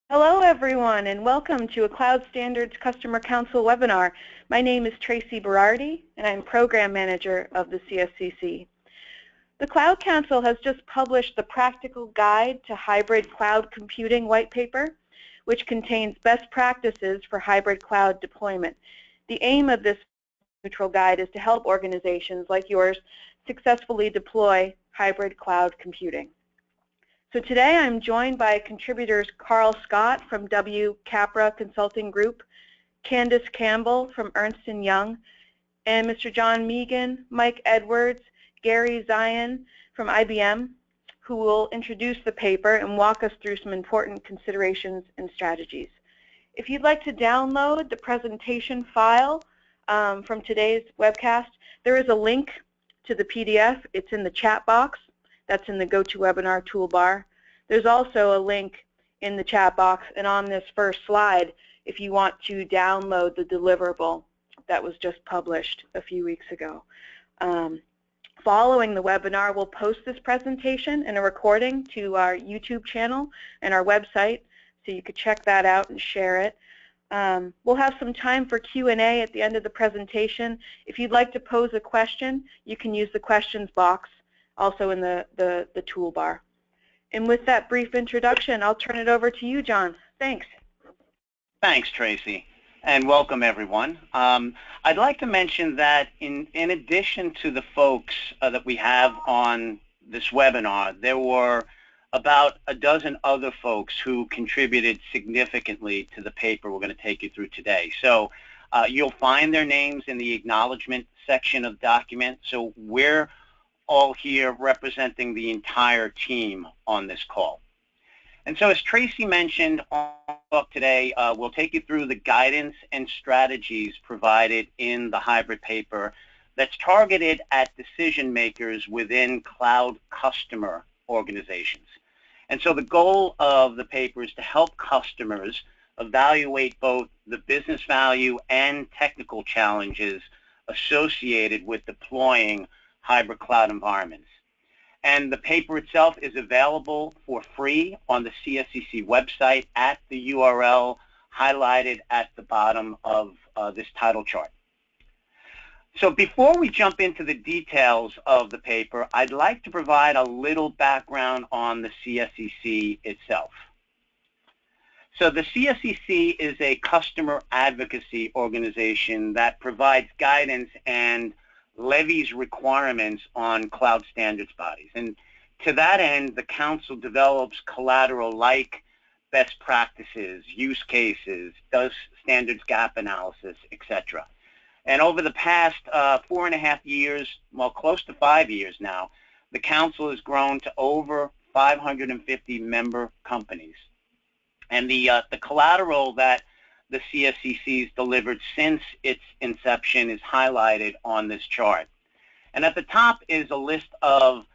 Hello everyone and welcome to a Cloud Standards Customer Council webinar. My name is Tracy Berardi and I'm Program Manager of the CSCC. The Cloud Council has just published the Practical Guide to Hybrid Cloud Computing white paper, which contains best practices for hybrid cloud deployment. The aim of this neutral guide is to help organizations like yours successfully deploy hybrid cloud computing. So today I'm joined by contributors Carl Scott from W. Capra Consulting Group, Candace Campbell from Ernst & Young, and Mr. John Megan, Mike Edwards, Gary Zion from IBM, who will introduce the paper and walk us through some important considerations and strategies. If you'd like to download the presentation file from today's webcast, there is a link to the PDF. It's in the chat box. That's in the GoToWebinar toolbar. There's also a link in the chat box and on this first slide if you want to download the deliverable that was just published a few weeks ago. Following the webinar, we'll post this presentation and a recording to our YouTube channel and our website, so you could check that out and share it. We'll have some time for Q&A at the end of the presentation. If you'd like to pose a question, you can use the questions box also in the toolbar. And with that brief introduction, I'll turn it over to you, John. Thanks. Thanks, Tracy, and welcome everyone. I'd like to mention that in addition to the folks that we have on this webinar, there were about a dozen other folks who contributed significantly to the paper we're going to take you through today. So you'll find their names in the acknowledgement section of the document. So we're all here representing the entire team on this call. And so as Tracy mentioned today, we'll take you through the guidance and strategies provided in the hybrid paper that's targeted at decision makers within cloud customer organizations. And so the goal of the paper is to help customers evaluate both the business value and technical challenges associated with deploying hybrid cloud environments. And the paper itself is available for free on the CSCC website at the URL highlighted at the bottom of this title chart. So before we jump into the details of the paper, I'd like to provide a little background on the CSCC itself. So the CSCC is a customer advocacy organization that provides guidance and levies requirements on cloud standards bodies. And to that end, the Council develops collateral like best practices, use cases, does standards gap analysis, etc. And over the past 4.5 years, well, close to 5 years now, the Council has grown to over 550 member companies. And the collateral that the CSCC has delivered since its inception is highlighted on this chart. And at the top is a list of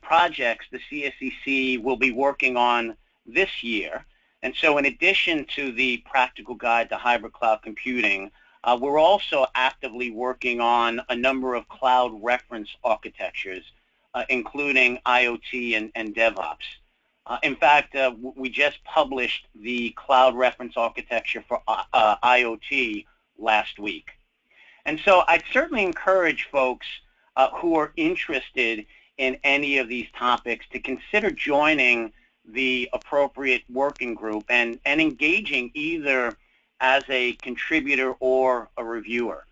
projects the CSCC will be working on this year. And so in addition to the Practical Guide to Hybrid Cloud Computing, we're also actively working on a number of cloud reference architectures, including IoT and DevOps. In fact, we just published the cloud reference architecture for IoT last week. And so I'd certainly encourage folks who are interested in any of these topics to consider joining the appropriate working group and engaging either as a contributor or a reviewer.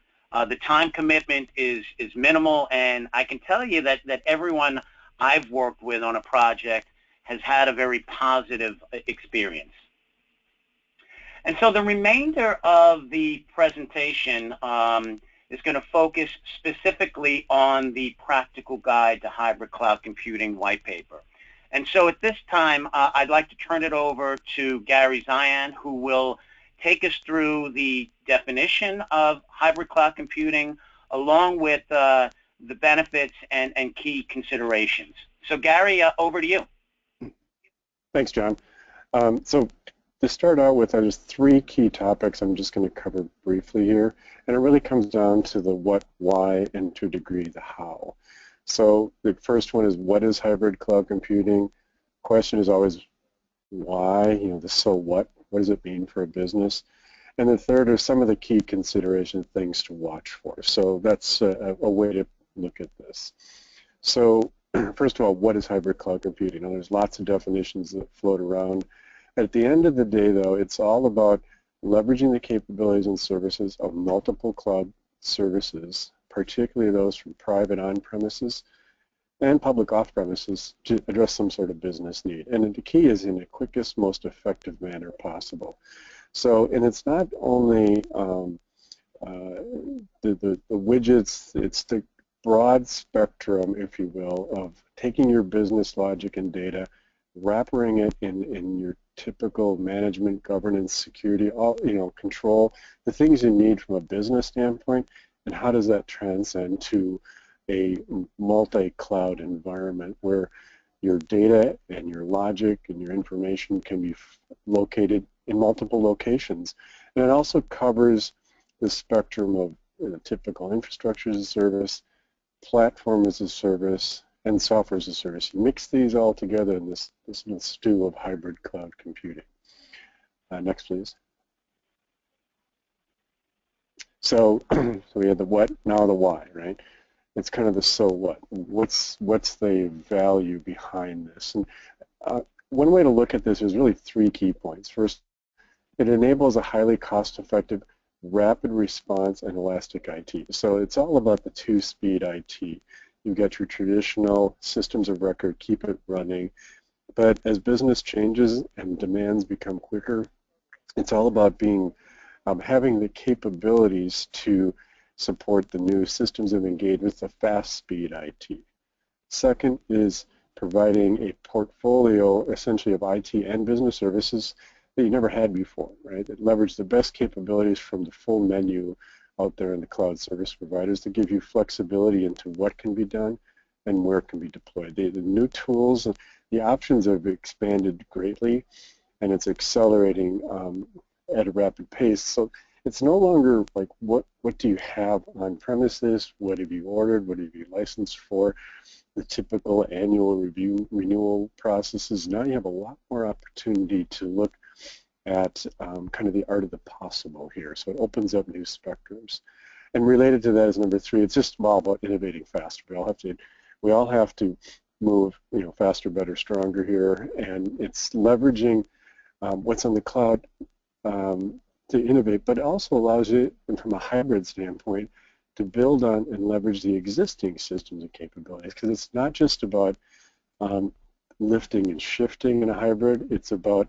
The time commitment is minimal, and I can tell you that everyone I've worked with on a project has had a very positive experience. And so the remainder of the presentation is going to focus specifically on the Practical Guide to Hybrid Cloud Computing white paper. And so at this time, I'd like to turn it over to Gary Zion, who will take us through the definition of hybrid cloud computing, along with the benefits and key considerations. So Gary, over to you. Thanks, John. So to start out with, there's 3 key topics I'm just going to cover briefly here, and it really comes down to the what, why, and to a degree the how. So the first one is, what is hybrid cloud computing? Question is always, why, the so what does it mean for a business? And the third are some of the key consideration things to watch for. So that's a way to look at this. So first of all, what is hybrid cloud computing? There's lots of definitions that float around. At the end of the day, though, it's all about leveraging the capabilities and services of multiple cloud services, particularly those from private on-premises and public off-premises, to address some sort of business need. And the key is in the quickest, most effective manner possible. So, and it's not only the widgets, it's the broad spectrum, if you will, of taking your business logic and data, wrapping it in your typical management, governance, security, all, control, the things you need from a business standpoint, and how does that transcend to a multi-cloud environment where your data and your logic and your information can be located in multiple locations. And it also covers the spectrum of typical infrastructure as a service, platform as a service, and software as a service. You mix these all together in this little stew of hybrid cloud computing. Next, please. So we had the what, now the why, right? It's kind of the so what. What's the value behind this? And one way to look at this is really three key points. First, it enables a highly cost-effective, rapid response and elastic IT. So it's all about the two-speed IT. You've got your traditional systems of record, keep it running. But as business changes and demands become quicker, it's all about having the capabilities to support the new systems of engagement, the fast speed IT. Second is providing a portfolio essentially of IT and business services that you never had before, right? That leverage the best capabilities from the full menu out there in the cloud service providers to give you flexibility into what can be done and where it can be deployed. The new tools, the options have expanded greatly, and it's accelerating at a rapid pace. So it's no longer like what do you have on premises, what have you ordered, what have you licensed for, the typical annual renewal processes. Now you have a lot more opportunity to look at kind of the art of the possible here. So it opens up new spectrums. And related to that is number three, it's just all about innovating faster. We all have to move faster, better, stronger here, and it's leveraging what's on the cloud to innovate, but it also allows you, from a hybrid standpoint, to build on and leverage the existing systems and capabilities, because it's not just about lifting and shifting in a hybrid, it's about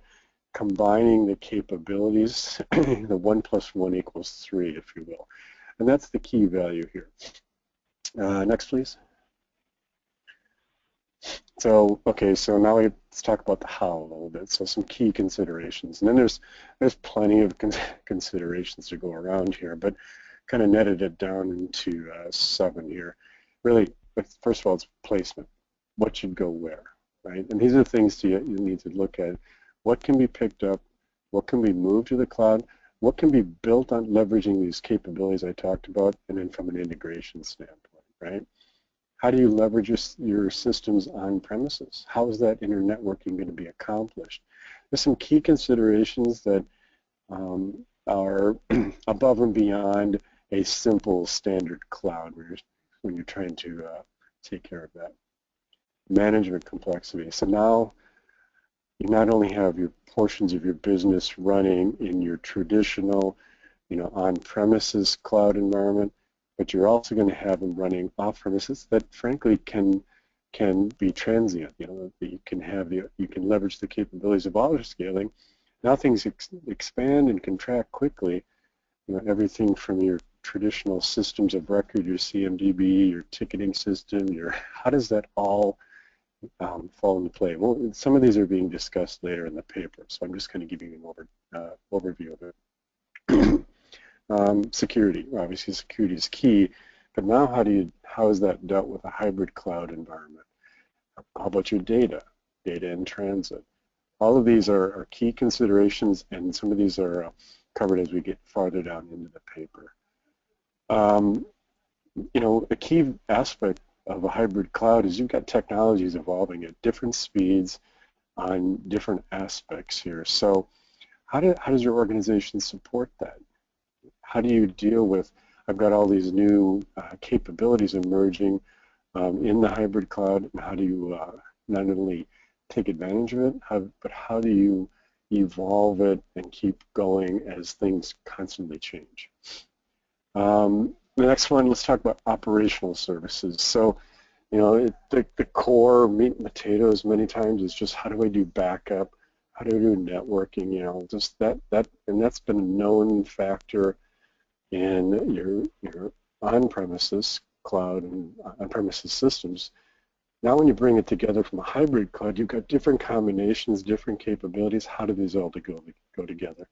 combining the capabilities, the 1 + 1 = 3, if you will. And that's the key value here. Next, please. So, okay, so now let's talk about the how a little bit. So some key considerations. And then there's plenty of considerations to go around here, but kind of netted it down into 7 here. Really, first of all, it's placement. What should go where, right? And these are things you need to look at. What can be picked up? What can be moved to the cloud? What can be built on leveraging these capabilities I talked about? And then from an integration standpoint, right? How do you leverage your systems on premises? How is that internetworking going to be accomplished? There's some key considerations that are above and beyond a simple standard cloud when you're trying to take care of that. Management complexity. So now you not only have your portions of your business running in your traditional, on-premises cloud environment, but you're also going to have them running off-premises that, frankly, can be transient. You can leverage the capabilities of auto-scaling. Now things expand and contract quickly. Everything from your traditional systems of record, your CMDB, your ticketing system, how does that all fall into play? Well, some of these are being discussed later in the paper, so I'm just kind of giving you an overview of it. Security, obviously security is key, but now how is that dealt with a hybrid cloud environment? How about your data in transit? All of these are key considerations, and some of these are covered as we get farther down into the paper. A key aspect of a hybrid cloud is you've got technologies evolving at different speeds, on different aspects here. So how does your organization support that? How do you deal with, I've got all these new capabilities emerging in the hybrid cloud, and how do you not only take advantage of it, but how do you evolve it and keep going as things constantly change? The next one, let's talk about operational services. So, you know, the core meat and potatoes many times is just how do I do backup, how do I do networking, you know, just that and that's been a known factor in your on-premises cloud and on-premises systems. Now when you bring it together from a hybrid cloud, you've got different combinations, different capabilities. How do these all go together?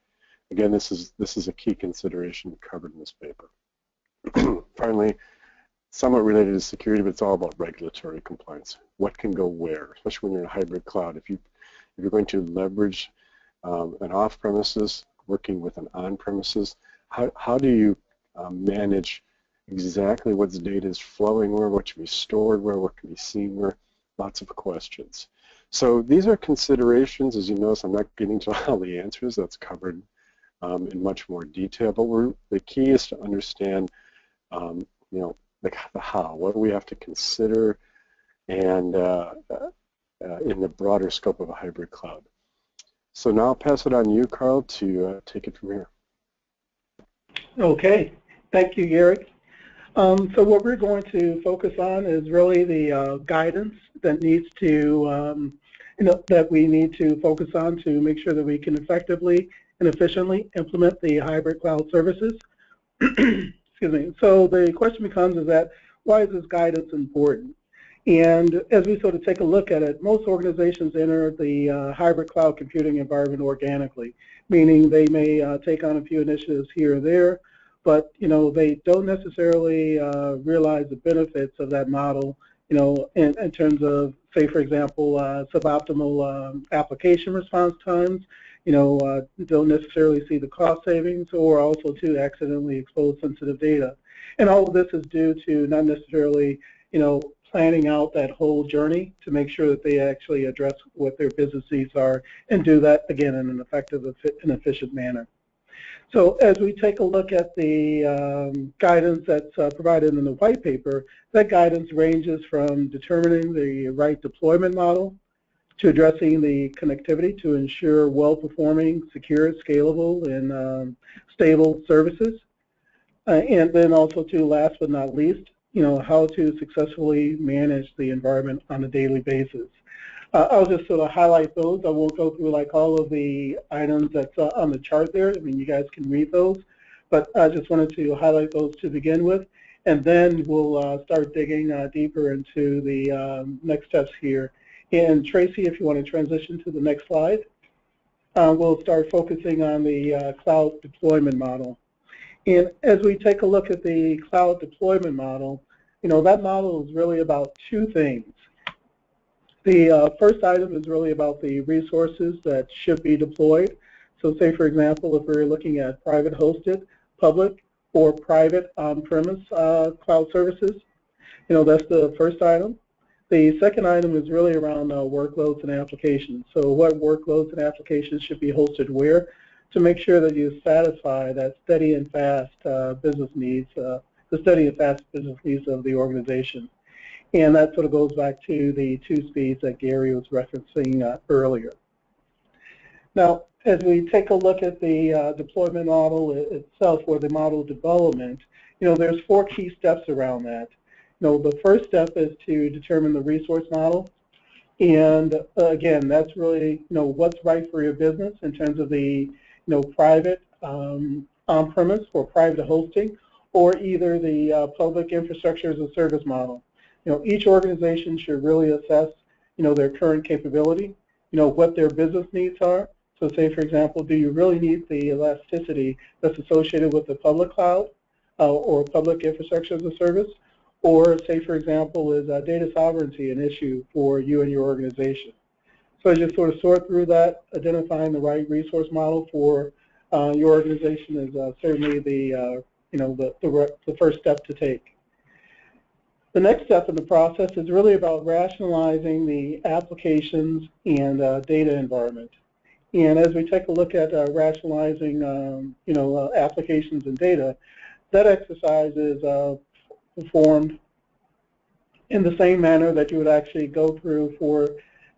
Again, this is a key consideration covered in this paper. Finally, somewhat related to security, but it's all about regulatory compliance. What can go where, especially when you're in a hybrid cloud. If you're going to leverage an off-premises, working with an on-premises, how do you manage exactly what data is flowing where, what should be stored where, what can be seen where? Lots of questions. So these are considerations. As you notice, I'm not getting to all the answers. That's covered in much more detail. But the key is to understand, you know, the how. What do we have to consider, and in the broader scope of a hybrid cloud. So now I'll pass it on to you, Carl, to take it from here. Okay, thank you, Gary. So what we're going to focus on is really the guidance that needs to, that we need to focus on to make sure that we can effectively and efficiently implement the hybrid cloud services. Excuse me. So the question becomes is that why is this guidance important? And as we sort of take a look at it, most organizations enter the hybrid cloud computing environment organically, meaning they may take on a few initiatives here or there, but you know they don't necessarily realize the benefits of that model, you know, in terms of, say, for example, suboptimal application response times, you know, don't necessarily see the cost savings, or also to accidentally expose sensitive data. And all of this is due to not necessarily, you know, planning out that whole journey to make sure that they actually address what their business needs are and do that, again, in an effective and efficient manner. So as we take a look at the guidance that's provided in the white paper, that guidance ranges from determining the right deployment model to addressing the connectivity to ensure well-performing, secure, scalable, and stable services. And then also to, last but not least, you know, how to successfully manage the environment on a daily basis. I'll just sort of highlight those. I won't go through like all of the items that's on the chart there. I mean, you guys can read those, but I just wanted to highlight those to begin with, and then we'll start digging deeper into the next steps here. And Tracy, if you want to transition to the next slide, we'll start focusing on the cloud deployment model. And as we take a look at the cloud deployment model, you know, that model is really about two things. The first item is really about the resources that should be deployed. So say, for example, if we're looking at private hosted, public, or private on-premise cloud services, you know, that's the first item. The second item is really around workloads and applications. So what workloads and applications should be hosted where to make sure that you satisfy that steady and fast business needs, the steady and fast business needs of the organization. And that sort of goes back to the two speeds that Gary was referencing earlier. Now, as we take a look at the deployment model itself, or the model development, you know, there's 4 key steps around that. You know, the first step is to determine the resource model. And again, that's really, you know, what's right for your business in terms of the, you know, private on-premise or private hosting, or either the public infrastructure as a service model. You know, each organization should really assess, you know, their current capability, you know, what their business needs are. So say, for example, do you really need the elasticity that's associated with the public cloud or public infrastructure as a service? Or say, for example, is data sovereignty an issue for you and your organization? So I just sort of sort through that, identifying the right resource model for your organization is certainly the, you know, the first step to take. The next step in the process is really about rationalizing the applications and data environment. And as we take a look at rationalizing, applications and data, that exercise is performed in the same manner that you would actually go through for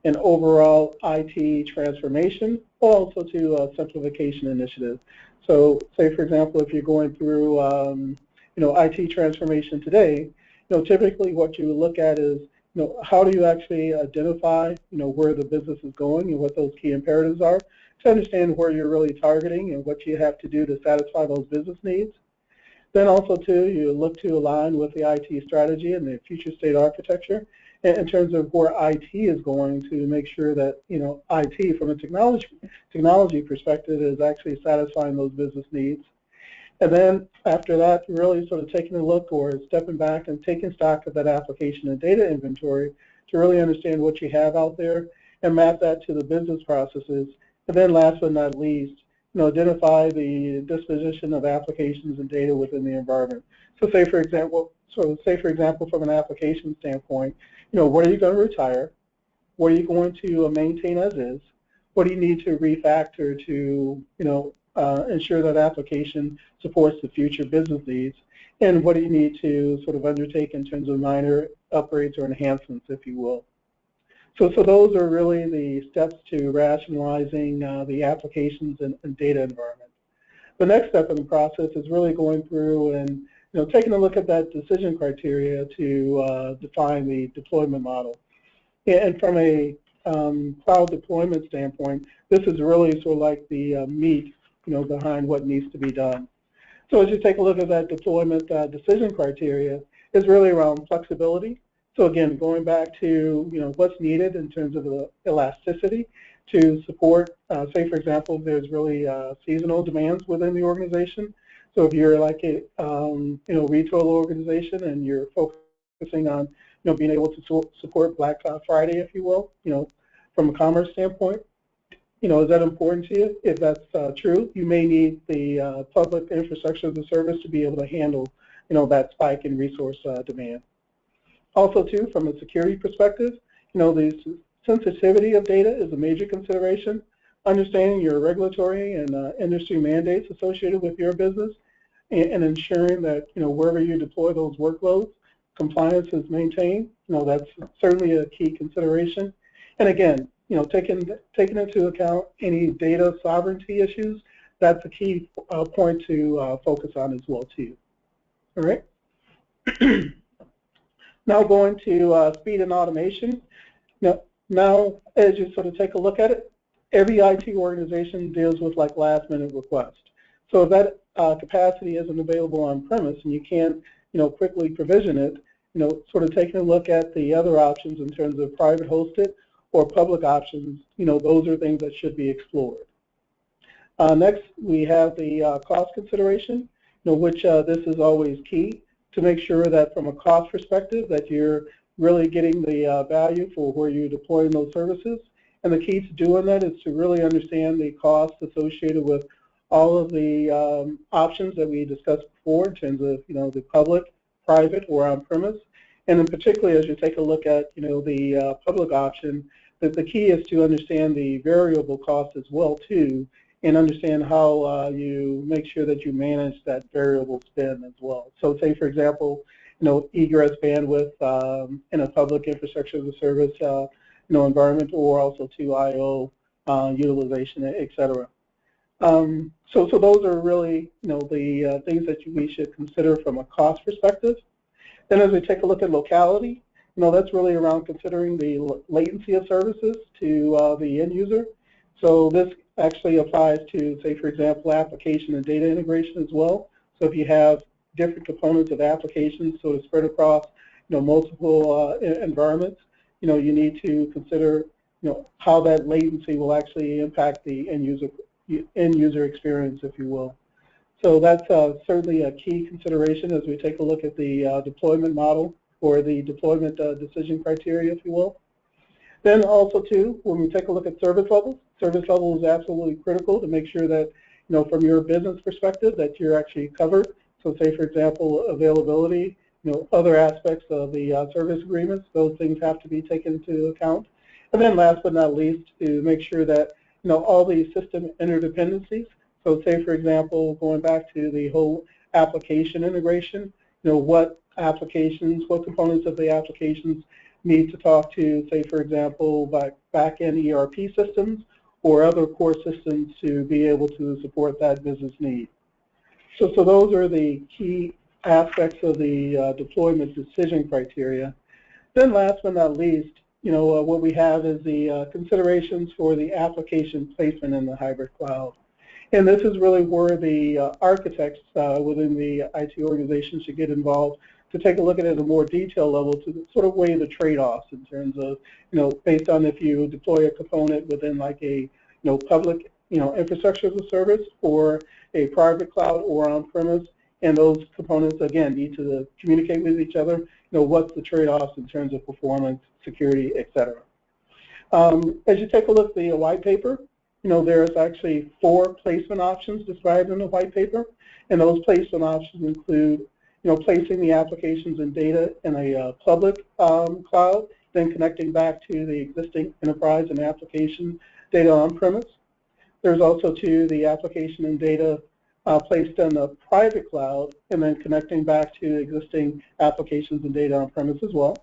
an overall IT transformation, or also to a simplification initiative. So, say for example, if you're going through, IT transformation today, typically what you would look at is, how do you actually identify, where the business is going and what those key imperatives are, to understand where you're really targeting and what you have to do to satisfy those business needs. Then also, too, you look to align with the IT strategy and the future state architecture in terms of where IT is going, to make sure that, IT from a technology perspective is actually satisfying those business needs. And then after that, really sort of taking a look or stepping back and taking stock of that application and data inventory to really understand what you have out there and map that to the business processes. And then last but not least, identify the disposition of applications and data within the environment. So say for example, from an application standpoint, what are you going to retire? What are you going to maintain as is? What do you need to refactor to, ensure that application supports the future business needs? And what do you need to sort of undertake in terms of minor upgrades or enhancements, if you will? So those are really the steps to rationalizing the applications and data environment. The next step in the process is really going through and taking a look at that decision criteria to define the deployment model. And from a cloud deployment standpoint, this is really sort of like the meat behind what needs to be done. So as you take a look at that deployment decision criteria, is really around flexibility. So again, going back to what's needed in terms of the elasticity to support, say for example, there's really seasonal demands within the organization. So if you're like a retail organization and you're focusing on being able to support Black Friday, if you will, from a commerce standpoint, is that important to you? If that's true, you may need the public infrastructure as a service to be able to handle that spike in resource demand. Also, too, from a security perspective, the sensitivity of data is a major consideration. Understanding your regulatory and industry mandates associated with your business, and ensuring that wherever you deploy those workloads, compliance is maintained. That's certainly a key consideration. And again, taking into account any data sovereignty issues, that's a key point to focus on as well, too. All right. Now going to speed and automation. Now, as you sort of take a look at it, every IT organization deals with like last-minute requests. So if that capacity isn't available on premise and you can't, quickly provision it, sort of taking a look at the other options in terms of private hosted or public options, those are things that should be explored. Next, we have the cost consideration, which this is always key, to make sure that from a cost perspective that you're really getting the value for where you're deploying those services. And the key to doing that is to really understand the costs associated with all of the options that we discussed before in terms of the public, private, or on-premise. And then particularly as you take a look at the public option, that the key is to understand the variable cost as well too, and understand how you make sure that you manage that variable spend as well. So say for example, egress bandwidth in a public infrastructure as a service environment, or also to I/O utilization, etc. So those are really the things that we should consider from a cost perspective. Then as we take a look at locality, that's really around considering the latency of services to the end user. So this actually applies to, say, for example, application and data integration as well. So if you have different components of applications sort of spread across, multiple environments, you need to consider, how that latency will actually impact the end user experience, if you will. So that's certainly a key consideration as we take a look at the deployment model or the deployment decision criteria, if you will. Then also too, when we take a look at service level is absolutely critical to make sure that, from your business perspective that you're actually covered. So say for example, availability, other aspects of the service agreements. Those things have to be taken into account. And then last but not least, to make sure that all the system interdependencies. So say, for example, going back to the whole application integration, what applications, what components of the applications need to talk to, say, for example, back-end ERP systems or other core systems to be able to support that business need. So those are the key aspects of the deployment decision criteria. Then last but not least, what we have is the considerations for the application placement in the hybrid cloud. And this is really where the architects within the IT organization should get involved to take a look at it at a more detailed level to sort of weigh the trade-offs in terms of, based on if you deploy a component within like a, public, infrastructure as a service or a private cloud or on-premise, and those components, again, need to communicate with each other, what's the trade-offs in terms of performance, security, et cetera. As you take a look at the white paper, there's actually 4 placement options described in the white paper, and those placement options include, placing the applications and data in a public cloud, then connecting back to the existing enterprise and application data on-premise. There's also the application and data placed in the private cloud, and then connecting back to existing applications and data on-premise as well.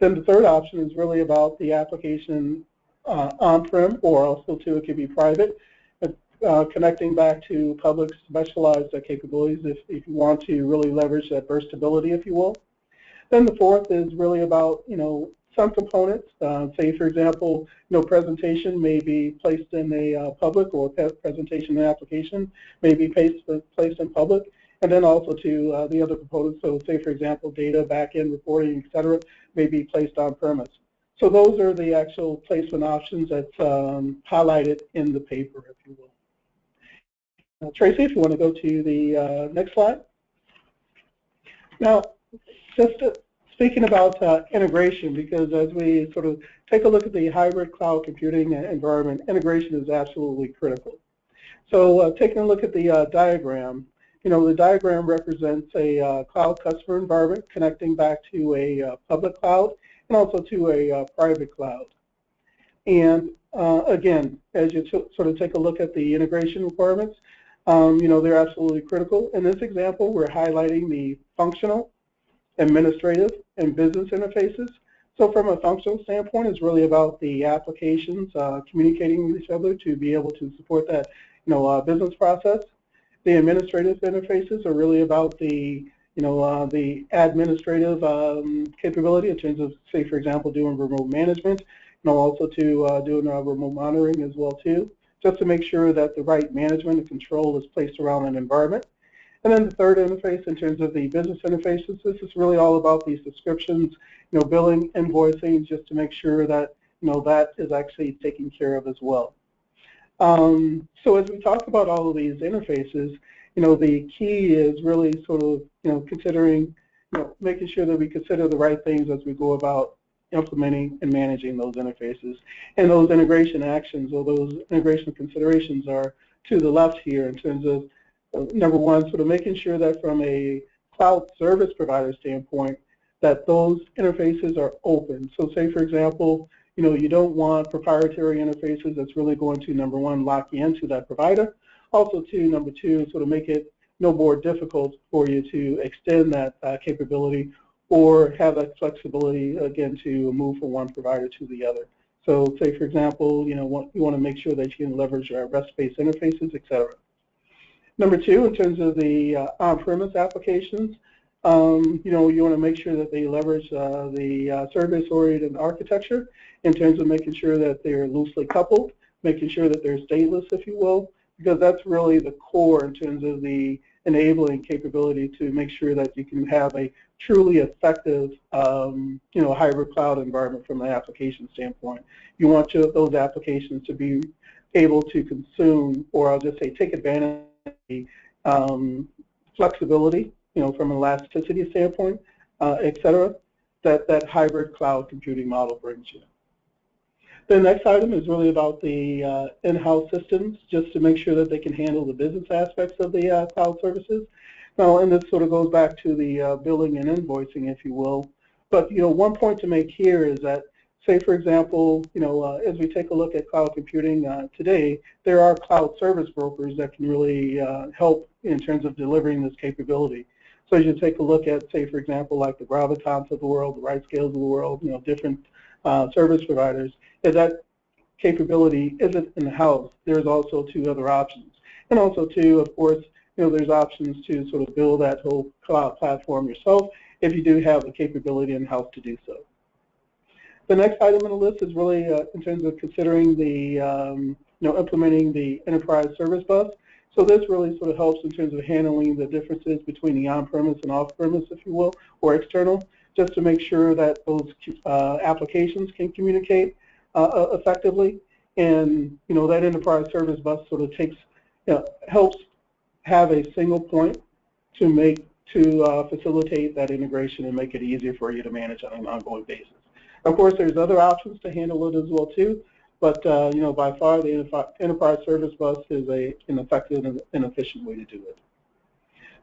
Then the third option is really about the application on-prem, or also it could be private, connecting back to public specialized capabilities if you want to really leverage that burstability, if you will. Then the fourth is really about, some components, say for example, presentation may be placed in a public, or presentation and application may be placed in public, and then also to the other components, so say for example, data, back-end reporting, et cetera, may be placed on-premise. So those are the actual placement options that's highlighted in the paper, if you will. Tracy, if you want to go to the next slide. Now, just speaking about integration, because as we sort of take a look at the hybrid cloud computing environment, integration is absolutely critical. So taking a look at the diagram, the diagram represents a cloud customer environment connecting back to a public cloud and also to a private cloud. And again, as you sort of take a look at the integration requirements, they're absolutely critical. In this example, we're highlighting the functional, administrative, and business interfaces. So from a functional standpoint, it's really about the applications communicating with each other to be able to support that business process. The administrative interfaces are really about the the administrative capability in terms of, say, for example, doing remote management, also to doing remote monitoring as well too, just to make sure that the right management and control is placed around an environment. And then the third interface, in terms of the business interfaces, this is really all about the subscriptions, billing, invoicing, just to make sure that that is actually taken care of as well. So as we talk about all of these interfaces, the key is really sort of considering, making sure that we consider the right things as we go about implementing and managing those interfaces. And those integration actions, or those integration considerations, are to the left here in terms of number one, sort of making sure that from a cloud service provider standpoint, that those interfaces are open. So say, for example, you don't want proprietary interfaces that's really going to, number one, lock you into that provider. Also, number two, sort of make it no more difficult for you to extend that capability or have that flexibility, again, to move from one provider to the other. So say, for example, you want to make sure that you can leverage REST-based interfaces, et cetera. Number two, in terms of the on-premise applications, you want to make sure that they leverage the service-oriented architecture in terms of making sure that they're loosely coupled, making sure that they're stateless, if you will, because that's really the core in terms of the enabling capability to make sure that you can have a truly effective, hybrid cloud environment from an application standpoint. You want those applications to be able to consume, or I'll just say take advantage of the flexibility, from an elasticity standpoint, et cetera, that hybrid cloud computing model brings you. The next item is really about the in-house systems, just to make sure that they can handle the business aspects of the cloud services. Now, and this sort of goes back to the billing and invoicing, if you will. But one point to make here is that, say for example, as we take a look at cloud computing today, there are cloud service brokers that can really help in terms of delivering this capability. So as you take a look at, say for example, like the Gravitons of the world, the RightScales of the world, different service providers, if that capability isn't in-house, there's also two other options. And also too, of course, there's options to sort of build that whole cloud platform yourself if you do have the capability in-house to do so. The next item on the list is really in terms of considering the, implementing the enterprise service bus. So this really sort of helps in terms of handling the differences between the on-premise and off-premise, if you will, or external, just to make sure that those applications can communicate effectively. And, that enterprise service bus sort of takes, helps have a single point to facilitate that integration and make it easier for you to manage on an ongoing basis. Of course, there's other options to handle it as well too, but by far the enterprise service bus is an effective and efficient way to do it.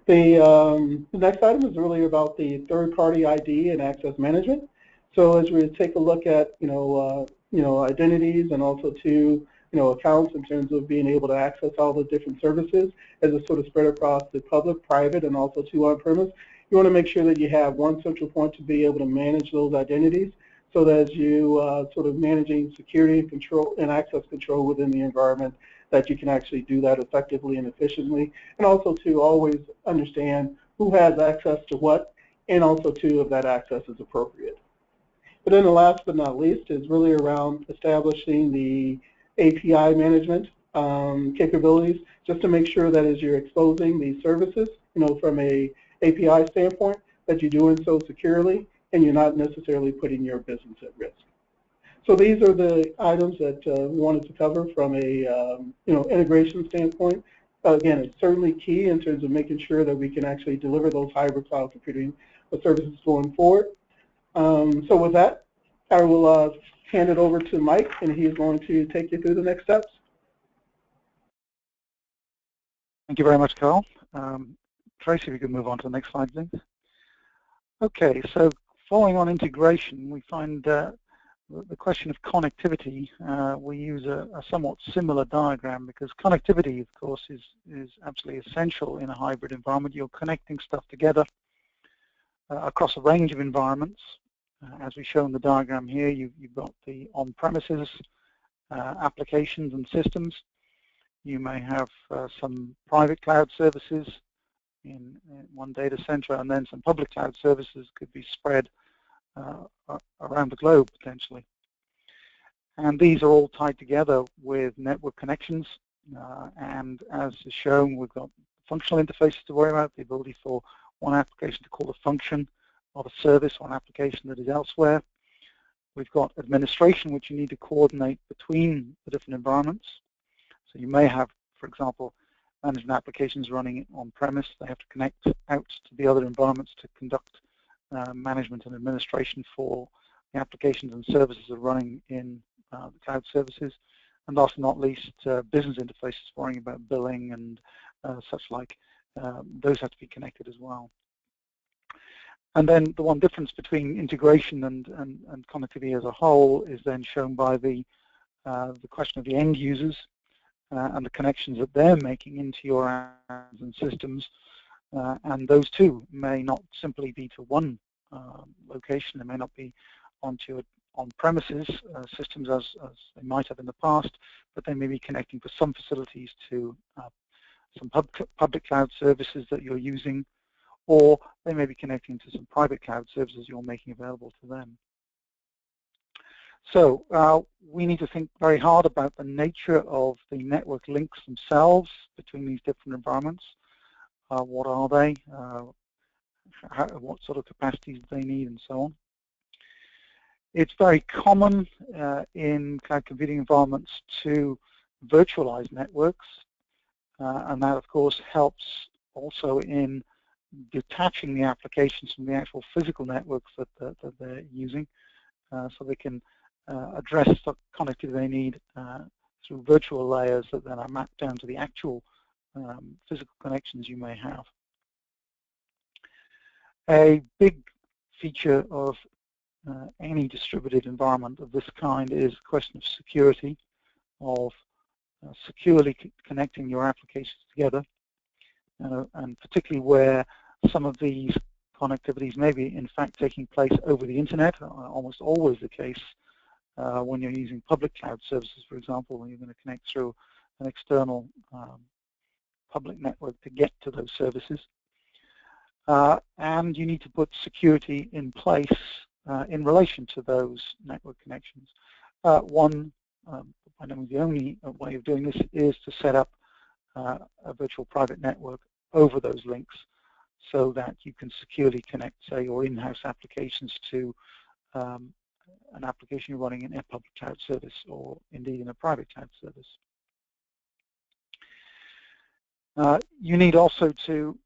The next item is really about the third-party ID and access management. So as we take a look at identities and also to accounts in terms of being able to access all the different services as it's sort of spread across the public, private, and also to on-premise, you want to make sure that you have one central point to be able to manage those identities, so that as you sort of managing security and control and access control within the environment, that you can actually do that effectively and efficiently, and also to always understand who has access to what, and also too if that access is appropriate. But then the last but not least is really around establishing the API management capabilities, just to make sure that as you're exposing these services, from a API standpoint, that you're doing so securely and you're not necessarily putting your business at risk. So these are the items that we wanted to cover from a integration standpoint. Again, it's certainly key in terms of making sure that we can actually deliver those hybrid cloud computing services going forward. So with that, I will hand it over to Mike, and he's going to take you through the next steps. Thank you very much, Carl. Tracy, if you could move on to the next slide, please. Okay, so following on integration, we find the question of connectivity, we use a somewhat similar diagram, because connectivity, of course, is absolutely essential in a hybrid environment. You're connecting stuff together across a range of environments. As we show in the diagram here, you've got the on-premises applications and systems. You may have some private cloud services in one data center, and then some public cloud services could be spread around the globe potentially. And these are all tied together with network connections, and as is shown, we've got functional interfaces to worry about, the ability for one application to call a function of a service or an application that is elsewhere. We've got administration, which you need to coordinate between the different environments. So you may have, for example, management applications running on-premise. They have to connect out to the other environments to conduct management and administration for the applications and services that are running in the cloud services. And last but not least, business interfaces worrying about billing and such like. Those have to be connected as well. And then the one difference between integration and connectivity as a whole is then shown by the question of the end users and the connections that they're making into your apps and systems. And those two may not simply be to one location. They may not be onto on-premises systems as they might have in the past, but they may be connecting for some facilities to some public cloud services that you're using, or they may be connecting to some private cloud services you're making available to them. So we need to think very hard about the nature of the network links themselves between these different environments. What are they? What sort of capacities do they need, and so on. It's very common in cloud computing environments to virtualize networks, and that, of course, helps also in detaching the applications from the actual physical networks that they're using, so they can address the connectivity they need through virtual layers that then are mapped down to the actual physical connections you may have. A big feature of any distributed environment of this kind is a question of security, of securely connecting your applications together, and particularly where some of these connectivities may be in fact taking place over the internet, almost always the case when you're using public cloud services, for example, when you're going to connect through an external public network to get to those services. And you need to put security in place in relation to those network connections. I know the only way of doing this is to set up a virtual private network over those links so that you can securely connect, say, your in-house applications to an application you're running in a public cloud service or indeed in a private cloud service. You need also to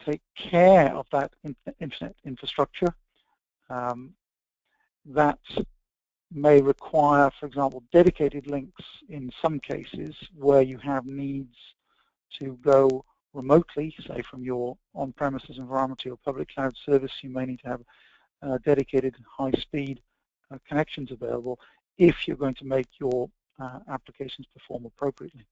take care of that internet infrastructure. That may require, for example, dedicated links in some cases where you have needs to go remotely, say from your on-premises environment to your public cloud service. You may need to have dedicated high-speed connections available if you're going to make your applications perform appropriately.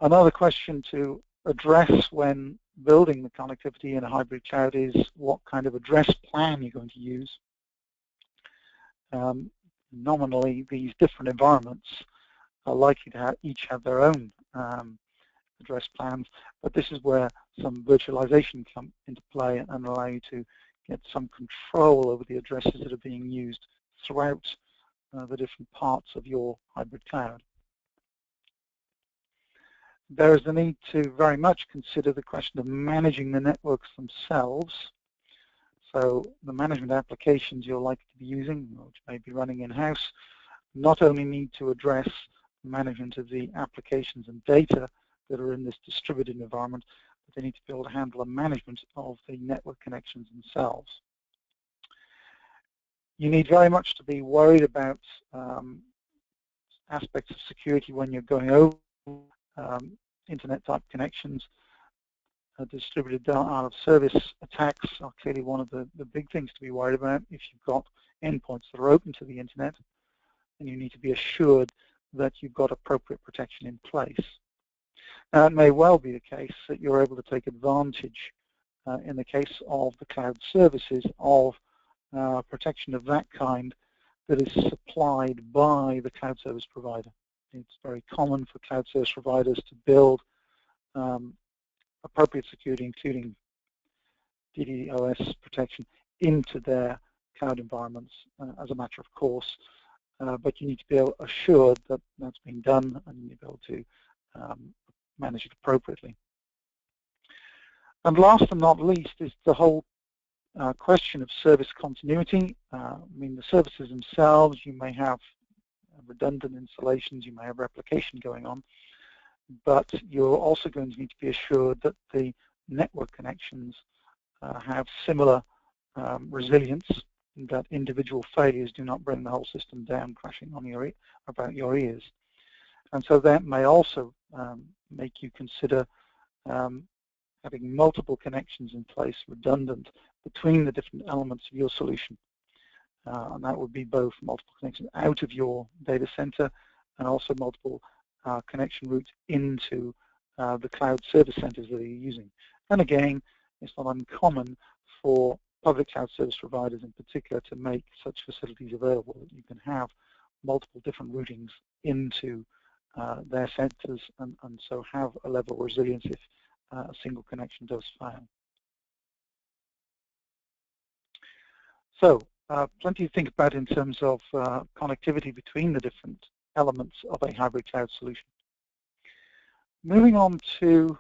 Another question to address when building the connectivity in a hybrid cloud is what kind of address plan you're going to use. Nominally, these different environments are likely to each have their own address plans, but this is where some virtualization come into play and allow you to get some control over the addresses that are being used throughout the different parts of your hybrid cloud. There is the need to very much consider the question of managing the networks themselves. So the management applications you're likely to be using, which may be running in-house, not only need to address management of the applications and data that are in this distributed environment, but they need to be able to handle the management of the network connections themselves. You need very much to be worried about aspects of security when you're going over internet-type connections. Distributed out-of-service attacks are clearly one of the big things to be worried about if you've got endpoints that are open to the internet, and you need to be assured that you've got appropriate protection in place. Now, it may well be the case that you're able to take advantage, in the case of the cloud services, of protection of that kind that is supplied by the cloud service provider. It's very common for cloud service providers to build appropriate security, including DDoS protection, into their cloud environments as a matter of course. But you need to be assured that that's being done, and you need to be able to manage it appropriately. And last but not least is the whole question of service continuity. I mean, the services themselves, you may have redundant installations, you may have replication going on, but you're also going to need to be assured that the network connections have similar resilience, and that individual failures do not bring the whole system down, crashing on about your ears. And so that may also make you consider having multiple connections in place, redundant, between the different elements of your solution. And that would be both multiple connections out of your data center and also multiple connection routes into the cloud service centers that you're using. And again, it's not uncommon for public cloud service providers in particular to make such facilities available that you can have multiple different routings into their centers and so have a level of resilience if a single connection does fail. So plenty to think about in terms of connectivity between the different elements of a hybrid cloud solution. Moving on to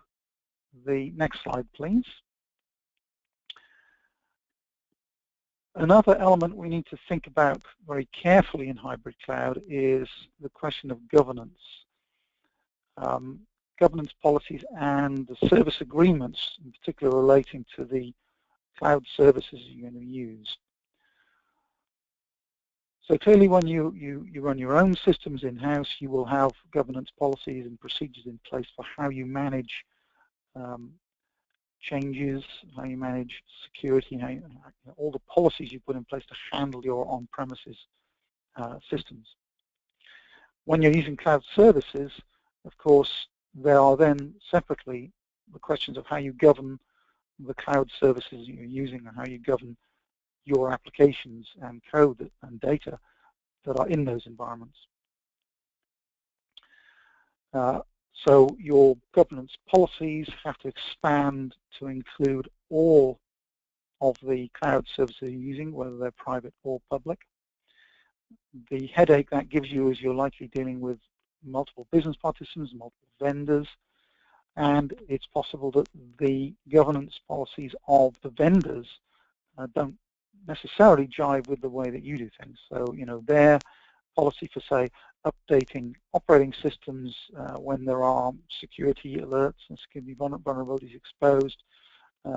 the next slide, please. Another element we need to think about very carefully in hybrid cloud is the question of governance. Governance policies and the service agreements, in particular relating to the cloud services you're going to use. So clearly when you run your own systems in-house, you will have governance policies and procedures in place for how you manage changes, how you manage security, how you, all the policies you put in place to handle your on-premises systems. When you're using cloud services, of course, there are then separately the questions of how you govern the cloud services you're using and how you govern your applications and code and data that are in those environments. So your governance policies have to expand to include all of the cloud services you're using, whether they're private or public. The headache that gives you is you're likely dealing with multiple business participants, multiple vendors, and it's possible that the governance policies of the vendors don't necessarily jive with the way that you do things. So, their policy for, say, updating operating systems when there are security alerts and security vulnerabilities exposed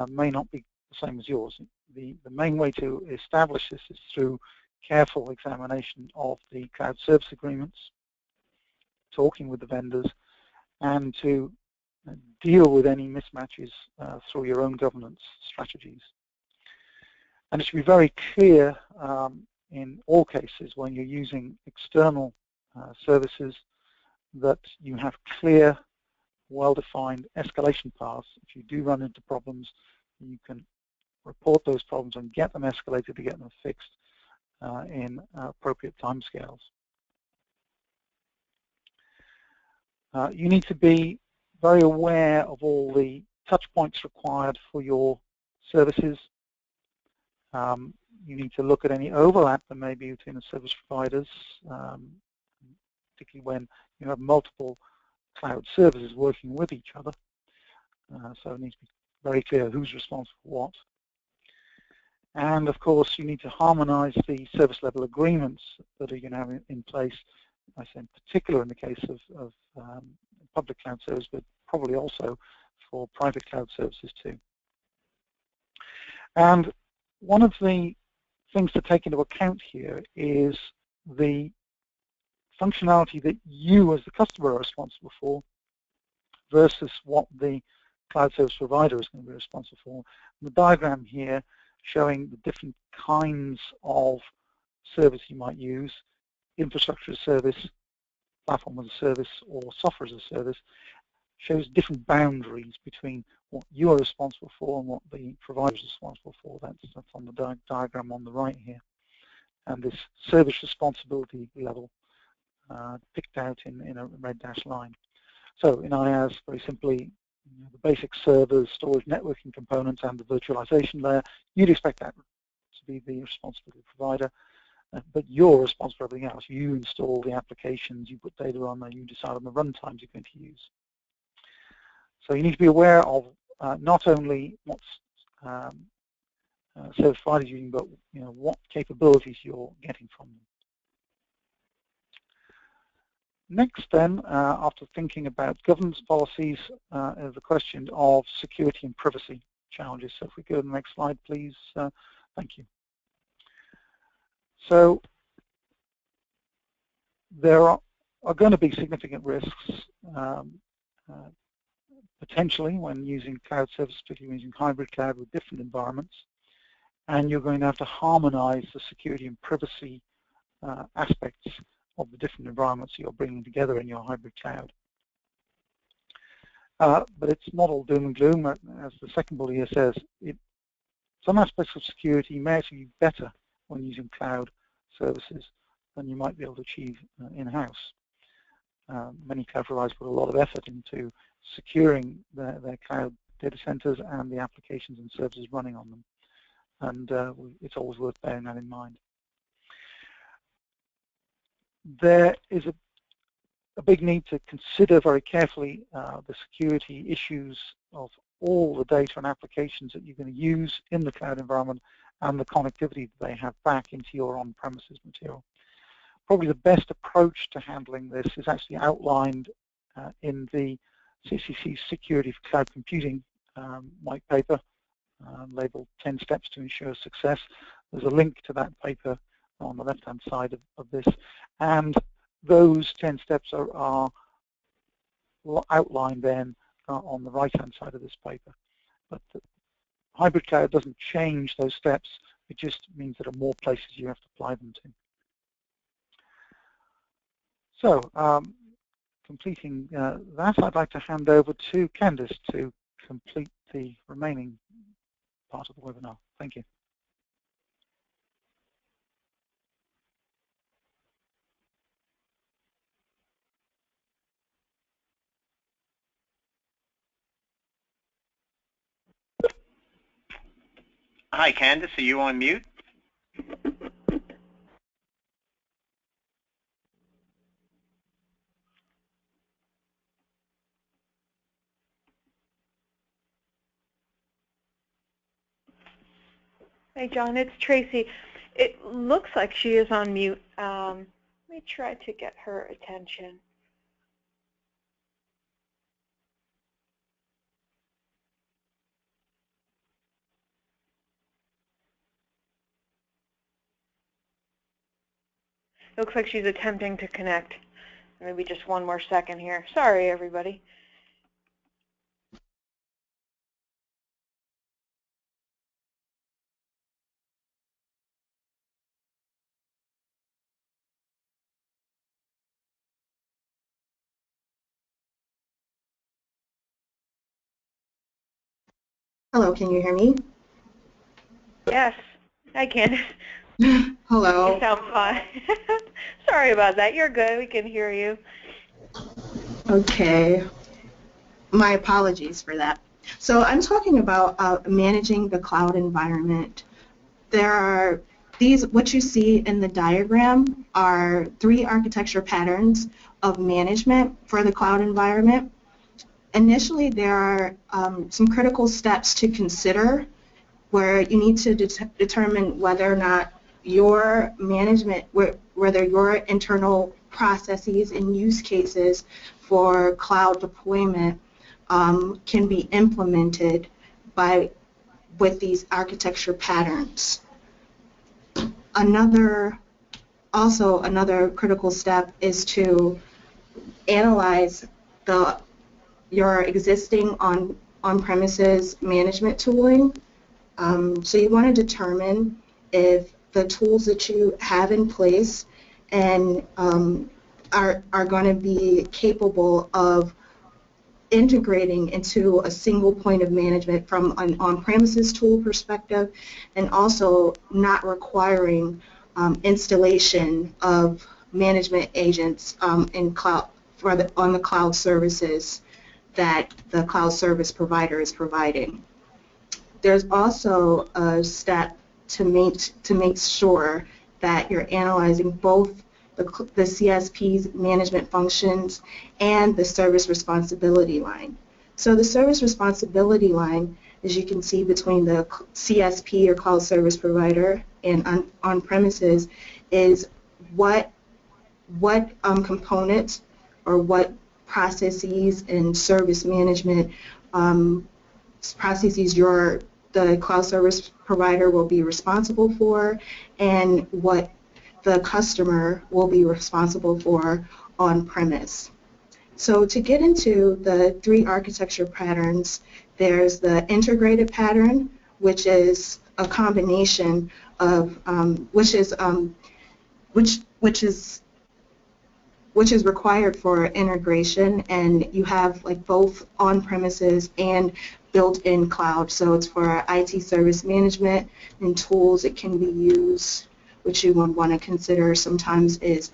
may not be the same as yours. The main way to establish this is through careful examination of the cloud service agreements, talking with the vendors, and to deal with any mismatches through your own governance strategies. And it should be very clear in all cases when you're using external services that you have clear, well-defined escalation paths. If you do run into problems, you can report those problems and get them escalated to get them fixed in appropriate timescales. You need to be very aware of all the touch points required for your services. You need to look at any overlap there may be between the service providers, particularly when you have multiple cloud services working with each other. So it needs to be very clear who's responsible for what. And of course, you need to harmonize the service level agreements that are going to have in place, I say in particular in the case of public cloud service, but probably also for private cloud services too. And one of the things to take into account here is the functionality that you as the customer are responsible for versus what the cloud service provider is going to be responsible for. The diagram here showing the different kinds of service you might use, infrastructure as a service, platform as a service, or software as a service, shows different boundaries between what you are responsible for and what the provider is responsible for. That's on the diagram on the right here. And this service responsibility level picked out in a red dashed line. So in IaaS, very simply, the basic servers, storage, networking components, and the virtualization layer, you'd expect that to be the responsibility of the provider. But you're responsible for everything else. You install the applications, you put data on there, you decide on the runtimes you're going to use. So you need to be aware of not only what's service providers using, but what capabilities you're getting from them. Next then, after thinking about governance policies, is the question of security and privacy challenges. So if we go to the next slide, please. Thank you. So there are going to be significant risks potentially when using cloud services, particularly using hybrid cloud with different environments, and you're going to have to harmonize the security and privacy aspects of the different environments you're bringing together in your hybrid cloud. But it's not all doom and gloom. As the second bullet here says, some aspects of security may actually be better when using cloud services than you might be able to achieve in-house. Many cloud providers put a lot of effort into securing their cloud data centers and the applications and services running on them. And it's always worth bearing that in mind. There is a big need to consider very carefully the security issues of all the data and applications that you're going to use in the cloud environment and the connectivity that they have back into your on-premises material. Probably the best approach to handling this is actually outlined in the CSCC Security for Cloud Computing white paper labeled 10 Steps to Ensure Success. There's a link to that paper on the left-hand side of this, and those 10 steps are outlined then on the right-hand side of this paper. but the hybrid cloud doesn't change those steps. It just means there are more places you have to apply them to. So, completing that, I'd like to hand over to Candice to complete the remaining part of the webinar. Thank you. Hi, Candice, are you on mute? Hey, John, it's Tracy. It looks like she is on mute. Let me try to get her attention. Looks like she's attempting to connect. Maybe just one more second here. Sorry, everybody. Hello, can you hear me? Yes, I can. Hello. You sound fine. Sorry about that. You're good. We can hear you. Okay. My apologies for that. So I'm talking about managing the cloud environment. There are what you see in the diagram are 3 architecture patterns of management for the cloud environment. Initially, there are some critical steps to consider where you need to determine whether or not your management, whether your internal processes and use cases for cloud deployment can be implemented with these architecture patterns. Another critical step is to analyze your existing on-premises management tooling. So you want to determine if the tools that you have in place and are going to be capable of integrating into a single point of management from an on-premises tool perspective, and also not requiring installation of management agents in cloud on the cloud services that the cloud service provider is providing. There's also a step to make sure that you're analyzing both the CSP's management functions and the service responsibility line. So the service responsibility line, as you can see between the CSP or cloud service provider and on-premises, is what components or what processes and service management processes the cloud service provider will be responsible for, and what the customer will be responsible for on-premise. So to get into the 3 architecture patterns, there's the integrated pattern, which is a combination of which is required for integration, and you have like both on-premises and built-in cloud. So it's for IT service management and tools it can be used, which you would want to consider sometimes is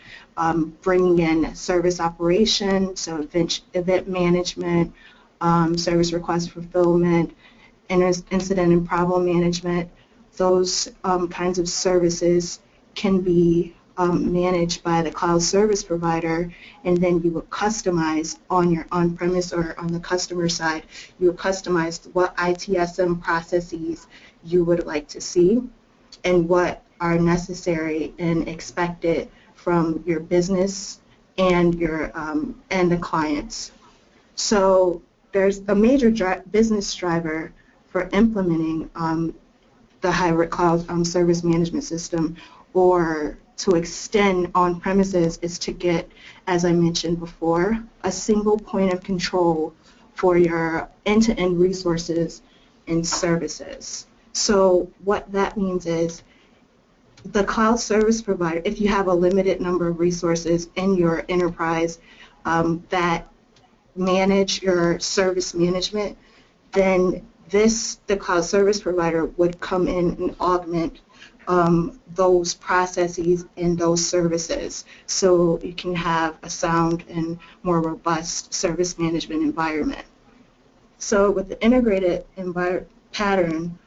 bringing in service operation, so event management, service request fulfillment, incident and problem management. Those kinds of services can be managed by the cloud service provider, and then you will customize on your on-premise or on the customer side, you will customize what ITSM processes you would like to see and what are necessary and expected from your business and your and the clients. So there's a major business driver for implementing the hybrid cloud service management system, or to extend on-premises, is to get, as I mentioned before, a single point of control for your end-to-end resources and services. So what that means is the cloud service provider, if you have a limited number of resources in your enterprise that manage your service management, then the cloud service provider would come in and augment those processes and those services, so you can have a sound and more robust service management environment. So with the integrated pattern,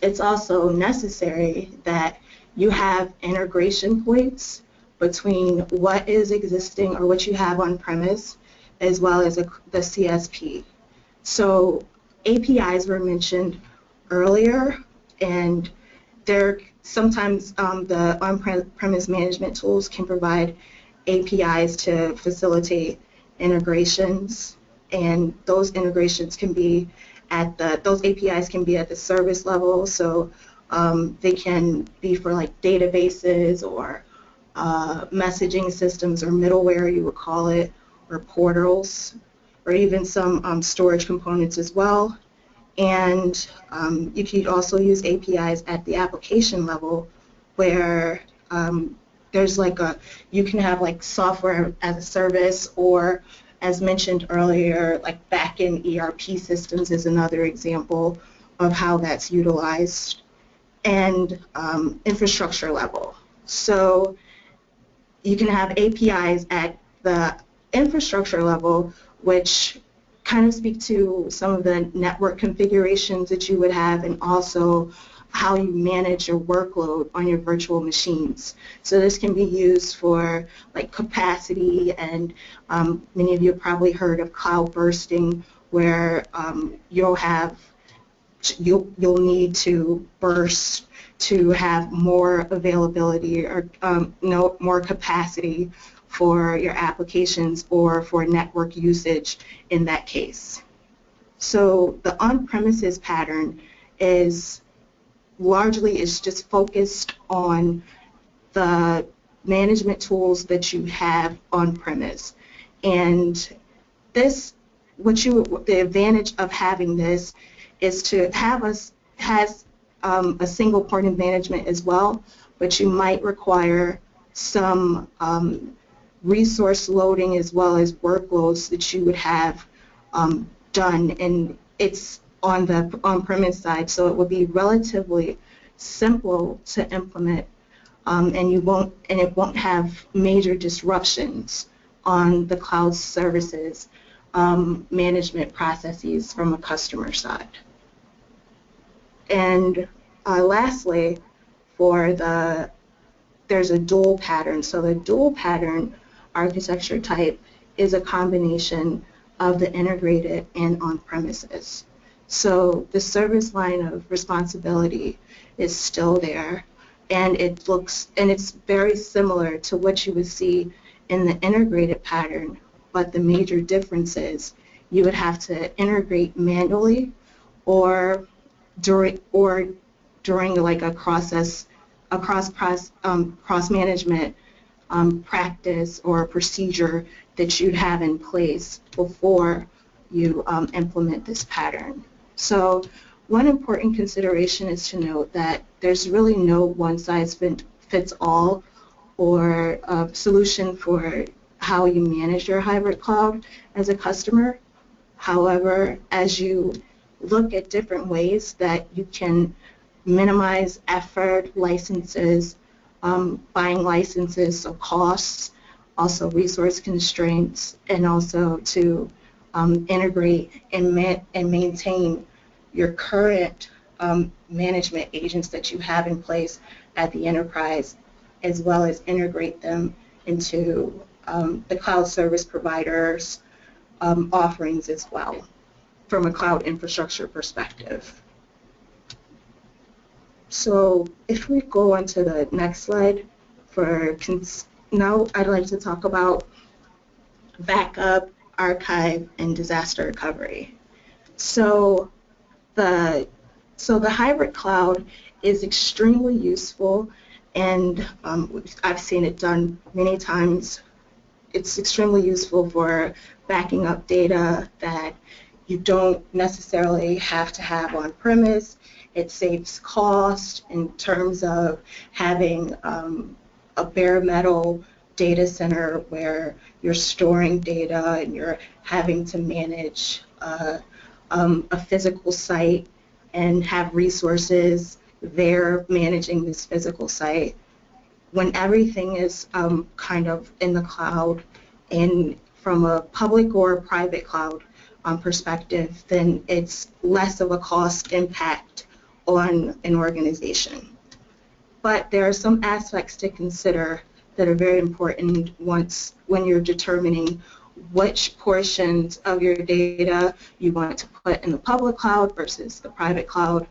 it's also necessary that you have integration points between what is existing or what you have on premise as well as the CSP. So APIs were mentioned earlier, and sometimes the on-premise management tools can provide APIs to facilitate integrations, and those integrations can be those APIs can be at the service level, so they can be for like databases or messaging systems or middleware, you would call it, or portals, or even some storage components as well. And you could also use APIs at the application level, where there's like you can have like software as a service, or as mentioned earlier, like back-end ERP systems is another example of how that's utilized, and infrastructure level. So you can have APIs at the infrastructure level, which kind of speak to some of the network configurations that you would have, and also how you manage your workload on your virtual machines. So this can be used for like capacity, and many of you have probably heard of cloud bursting, where you'll need to burst to have more availability or more capacity for your applications or for network usage in that case. So the on-premises pattern is just focused on the management tools that you have on-premise. And the advantage of having this is to have a single point of management as well, but you might require some resource loading as well as workloads that you would have done, and it's on the on-premise side, so it would be relatively simple to implement, and it won't have major disruptions on the cloud services management processes from a customer side. And lastly, there's a dual pattern. So the dual pattern architecture type is a combination of the integrated and on-premises. So the service line of responsibility is still there, and it's very similar to what you would see in the integrated pattern, but the major difference is you would have to integrate manually or during like a cross management practice or procedure that you'd have in place before you implement this pattern. So one important consideration is to note that there's really no one-size-fits-all or solution for how you manage your hybrid cloud as a customer. However, as you look at different ways that you can minimize effort, licenses, buying licenses, so costs, also resource constraints, and also to integrate and maintain your current management agents that you have in place at the enterprise, as well as integrate them into the cloud service providers' offerings as well, from a cloud infrastructure perspective. So if we go on to the next slide, now I'd like to talk about backup, archive, and disaster recovery. So the hybrid cloud is extremely useful, and I've seen it done many times. It's extremely useful for backing up data that you don't necessarily have to have on-premise. It saves cost in terms of having a bare metal data center where you're storing data and you're having to manage a physical site and have resources there managing this physical site. When everything is kind of in the cloud and from a public or a private cloud perspective, then it's less of a cost impact on an organization. But there are some aspects to consider that are very important when you're determining which portions of your data you want to put in the public cloud versus the private cloud,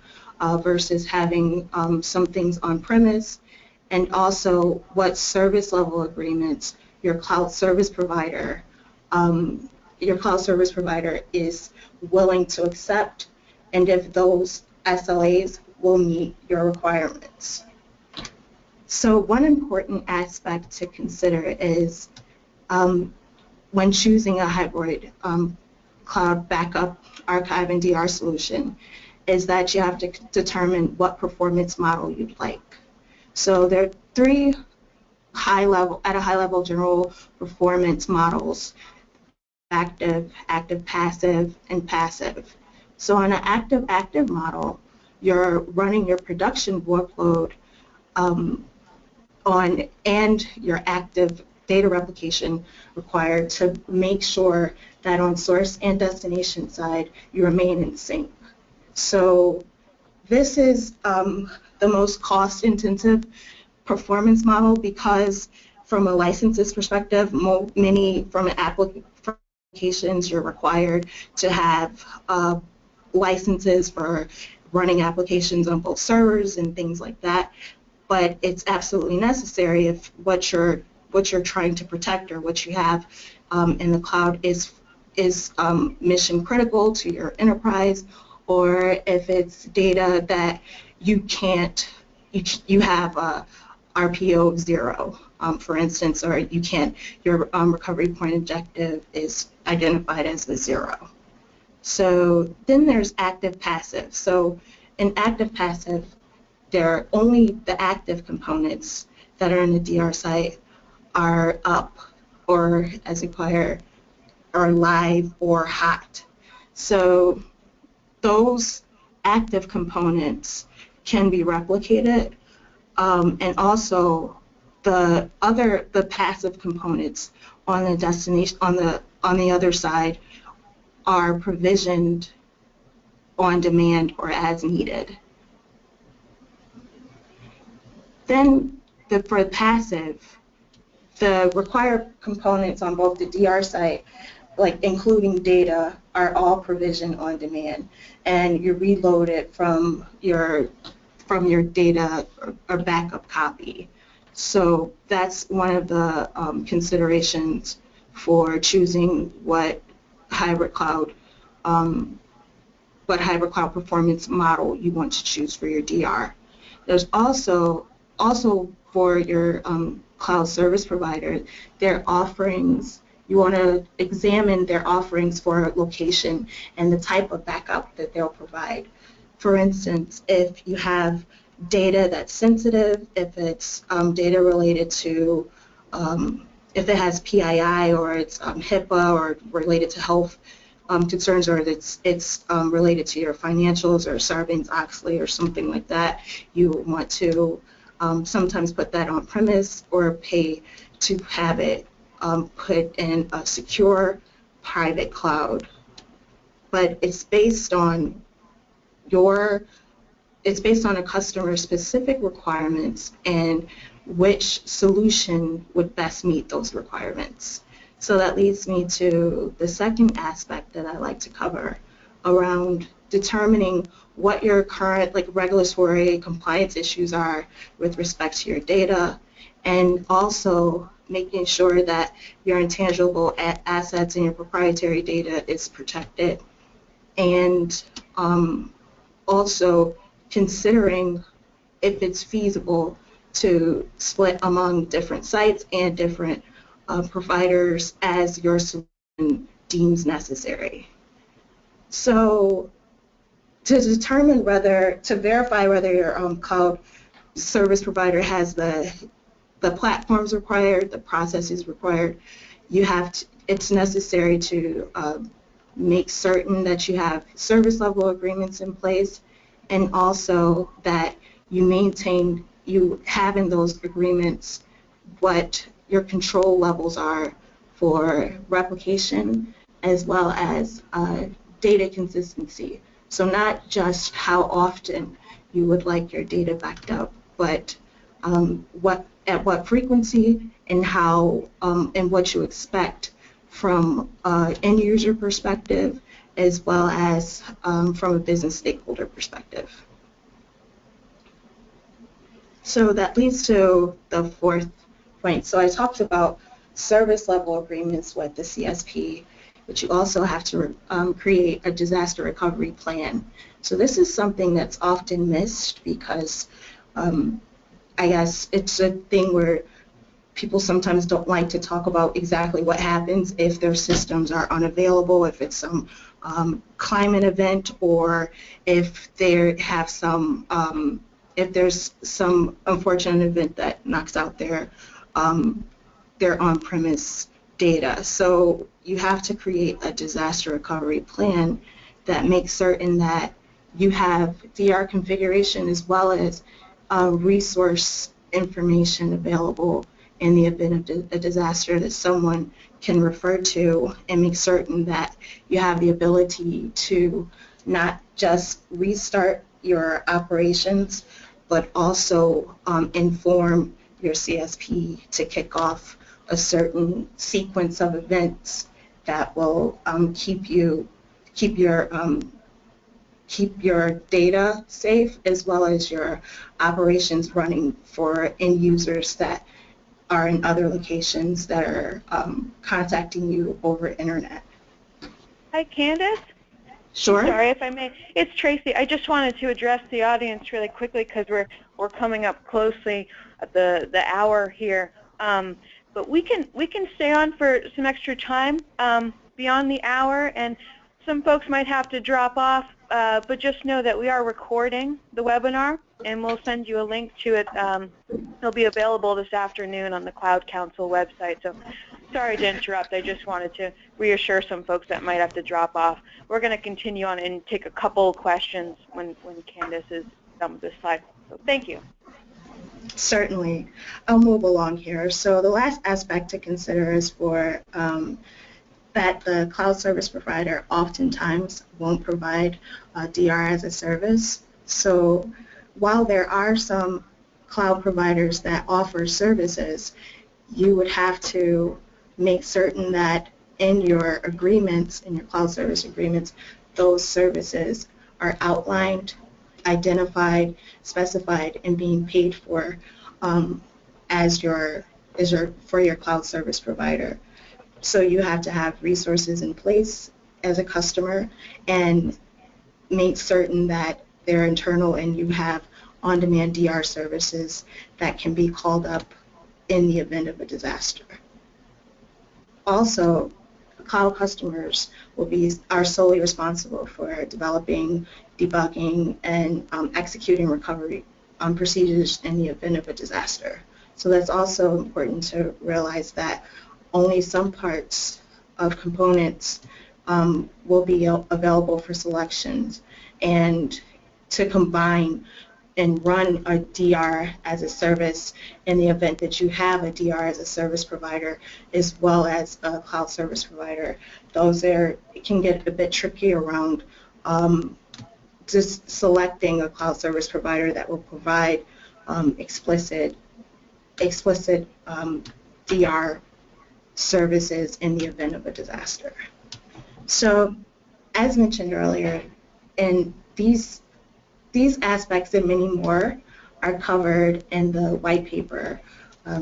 versus having some things on premise, and also what service level agreements your cloud service provider is willing to accept, and if those SLAs will meet your requirements. So one important aspect to consider is when choosing a hybrid cloud backup, archive, and DR solution is that you have to determine what performance model you'd like. So there are three at a high level general performance models: active, passive, and passive. So on an active model, you're running your production workload and your active data replication required to make sure that on source and destination side you remain in sync. So this is the most cost-intensive performance model because from a licenses perspective, many from an applications you're required to have licenses for running applications on both servers and things like that. But it's absolutely necessary if what you're trying to protect or what you have in the cloud is mission critical to your enterprise, or if it's data that you can't, you have a RPO of 0, for instance, or you can't, your recovery point objective is identified as a 0. So then there's active passive. So in active passive, there are only the active components that are in the DR site are up, or as required, are live or hot. So those active components can be replicated, and also the passive components on the destination on the other side are provisioned on demand or as needed. Then for passive, the required components on both the DR site, like including data, are all provisioned on demand, and you reload it from your data or backup copy. So that's one of the considerations for choosing what hybrid cloud performance model you want to choose for your DR. There's also for your cloud service provider, their offerings, you want to examine their offerings for location and the type of backup that they'll provide. For instance, if you have data that's sensitive, if it's data related to, if it has PII or it's HIPAA or related to health concerns, or it's related to your financials or Sarbanes-Oxley or something like that, you want to sometimes put that on premise or pay to have it put in a secure private cloud. But it's based on a customer's specific requirements and which solution would best meet those requirements. So that leads me to the second aspect that I like to cover around determining what your current regulatory compliance issues are with respect to your data, and also making sure that your intangible assets and your proprietary data is protected, and also considering if it's feasible to split among different sites and different providers as your solution deems necessary. So to determine whether, to verify whether your cloud service provider has the platforms required, the processes required, you have to, it's necessary to make certain that you have service level agreements in place, and also that you have in those agreements what your control levels are for replication as well as data consistency. So not just how often you would like your data backed up, but at what frequency and how and what you expect from end user perspective as well as from a business stakeholder perspective. So that leads to the fourth point. So I talked about service level agreements with the CSP, but you also have to create a disaster recovery plan. So this is something that's often missed because I guess it's a thing where people sometimes don't like to talk about exactly what happens if their systems are unavailable, if it's some climate event, or if they have some if there's some unfortunate event that knocks out their on-premise data. So you have to create a disaster recovery plan that makes certain that you have DR configuration as well as resource information available in the event of a disaster that someone can refer to, and make certain that you have the ability to not just restart your operations, but also inform your CSP to kick off a certain sequence of events that will keep your data safe as well as your operations running for end users that are in other locations that are contacting you over internet. Hi, Candace. Sure. Sorry if I may. It's Tracy. I just wanted to address the audience really quickly because we're coming up closely at the hour here. But we can stay on for some extra time beyond the hour, and some folks might have to drop off. But just know that we are recording the webinar, and we'll send you a link to it. It'll be available this afternoon on the Cloud Council website. So sorry to interrupt. I just wanted to reassure some folks that might have to drop off. We're going to continue on and take a couple questions when Candace is done with this slide. So thank you. Certainly. I'll move along here. So the last aspect to consider is for that the cloud service provider oftentimes won't provide DR as a service. So while there are some cloud providers that offer services, you would have to make certain that in your agreements, in your cloud service agreements, those services are outlined, identified, specified, and being paid for for your cloud service provider. So you have to have resources in place as a customer and make certain that they're internal and you have on-demand DR services that can be called up in the event of a disaster. Also, cloud customers are solely responsible for developing, debugging, and executing recovery procedures in the event of a disaster. So that's also important to realize that only some parts of components will be available for selections, and to combine and run a DR as a service in the event that you have a DR as a service provider as well as a cloud service provider. It can get a bit tricky around just selecting a cloud service provider that will provide explicit DR services in the event of a disaster. So, as mentioned earlier, in these aspects and many more are covered in the white paper.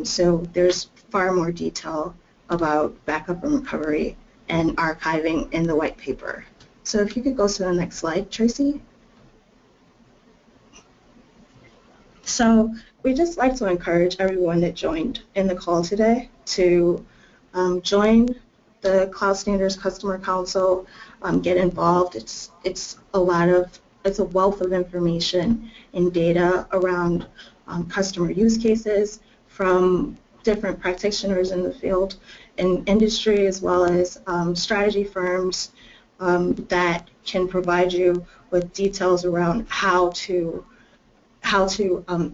So there's far more detail about backup and recovery and archiving in the white paper. So if you could go to the next slide, Tracy. So we'd just like to encourage everyone that joined in the call today to join the Cloud Standards Customer Council get involved, it's a wealth of information and data around customer use cases from different practitioners in the field and industry, as well as strategy firms that can provide you with details around how to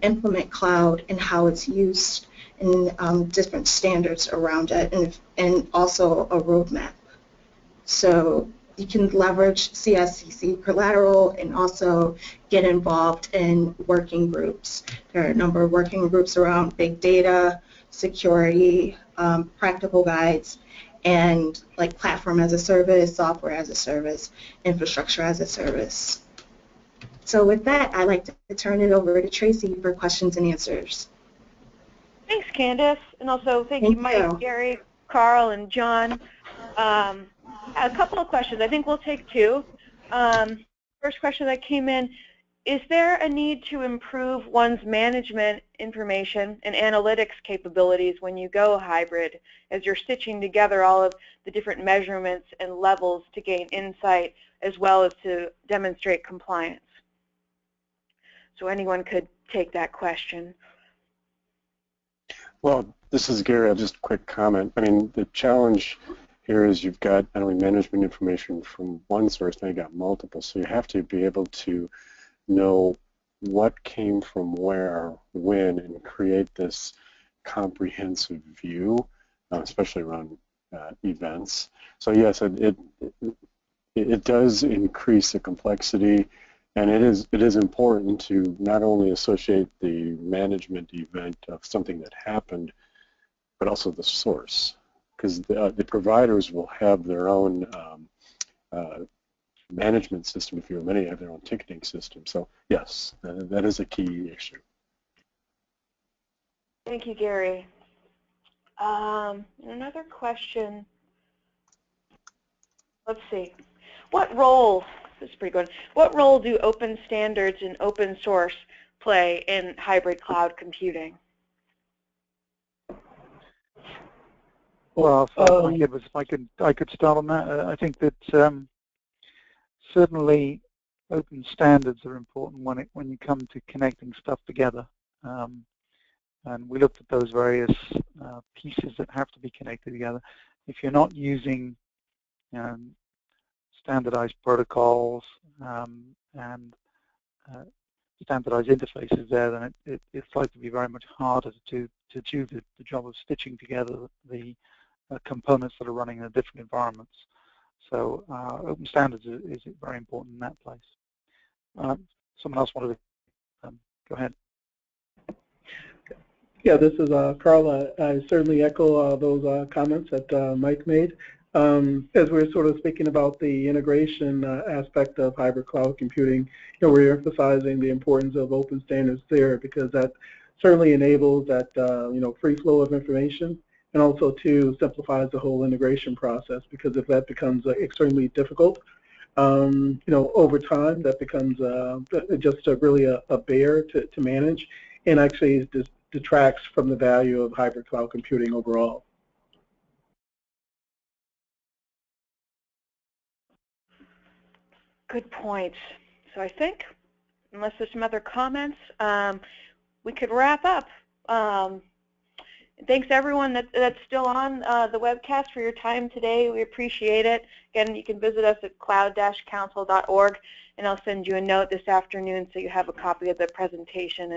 implement cloud and how it's used and different standards around it, and also a roadmap. So you can leverage CSCC collateral and also get involved in working groups. There are a number of working groups around big data, security, practical guides, and like platform as a service, software as a service, infrastructure as a service. So with that, I'd like to turn it over to Tracy for questions and answers. Thanks, Candace, and also thank you, Mike, Gary, Carl, and John. A couple of questions. I think we'll take two. First question that came in, is there a need to improve one's management information and analytics capabilities when you go hybrid, as you're stitching together all of the different measurements and levels to gain insight as well as to demonstrate compliance? So anyone could take that question. Well, this is Gary. I'll just quick comment. I mean, the challenge here is you've got not only management information from one source, now you've got multiple. So you have to be able to know what came from where, when, and create this comprehensive view, especially around events. So yes, it does increase the complexity, and it is important to not only associate the management event of something that happened, but also the source, because the providers will have their own management system, if you will. Many have their own ticketing system. So yes, that is a key issue. Thank you, Gary. Another question. Let's see. What role, this is pretty good, what role do open standards and open source play in hybrid cloud computing? Well, I could start on that. I think that certainly open standards are important when you come to connecting stuff together. And we looked at those various pieces that have to be connected together. If you're not using standardized protocols and standardized interfaces there, then it's likely to be very much harder to do the job of stitching together the components that are running in different environments. So open standards is very important in that place. Someone else wanted to go ahead. Yeah, this is Carl. I certainly echo those comments that Mike made. As we're sort of speaking about the integration aspect of hybrid cloud computing, we're emphasizing the importance of open standards there, because that certainly enables that free flow of information, and also too simplifies the whole integration process, because if that becomes extremely difficult, over time that becomes just really a bear to manage, and actually detracts from the value of hybrid cloud computing overall. Good points. So I think, unless there's some other comments, we could wrap up. Thanks everyone that's still on the webcast for your time today. We appreciate it. Again, you can visit us at cloud-council.org, and I'll send you a note this afternoon so you have a copy of the presentation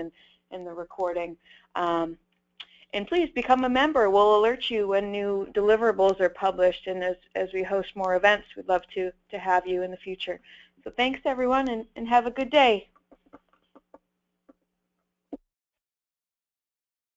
and the recording. And please become a member. We'll alert you when new deliverables are published, and as we host more events, we'd love to have you in the future. So thanks everyone, and have a good day.